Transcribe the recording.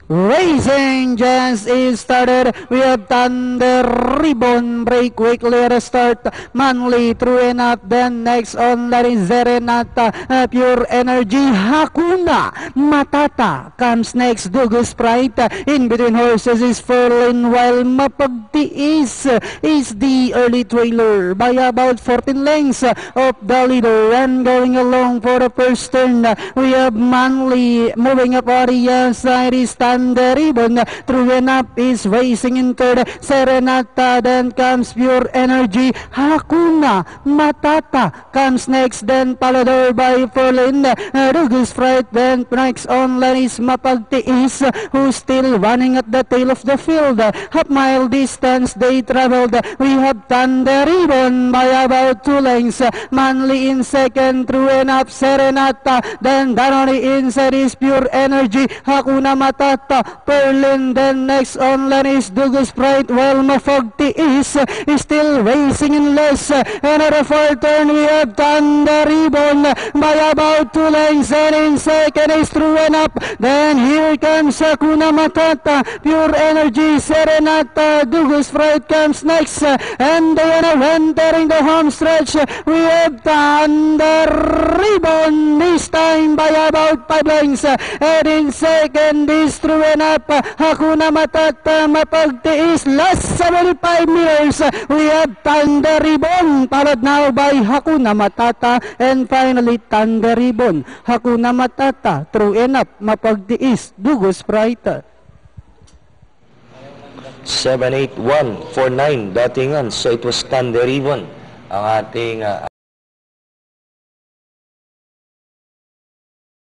Racing just is started. We have Thunder Ribbon break quickly restart. Manly through and up. Then next on that is Serenata. Pure Energy. Hakuna Matata comes next. Dugu Sprite. In between horses is Furlin, while Mapagtiis is the early trailer by about 14 lengths of the leader. And going along for the first turn, we have Manly moving up on the outside is Thunder Ribbon. Through and up is racing in third. Serenata, then comes Pure Energy. Hakuna Matata comes next, then followed by Furlin. Dugu Sprite, then next on is Mapagtiis, who's still running at the tail of the field. Half mile distance they traveled. We have Thunder Ribbon by about 2 lengths. Manly in second, through and up Serenata. Then down on the inside is Pure Energy. Hakuna Matata, Perlin. Then next on is Dugu Sprite, while Mapagtiis is still racing in less. Another fourth turn, we have Thunder Ribbon by about 2 lengths. And in second is through and up. Then here comes Hakuna Matata, Pure Energy, Serenata, Dugu Sprite comes next. And they are entering the home stretch. We have Thunder Ribbon this time by about 5 lengths. And in second is through and up. Hakuna Matata, Mapagtiis, last 75 meters. We have Thunder Ribbon, followed now by Hakuna Matata. And finally Thunder Ribbon, Hakuna Matata, through and up, Mapagtiis, Dugu Sprite. 78149 datingan. So it was Thunder Ribbon ang ating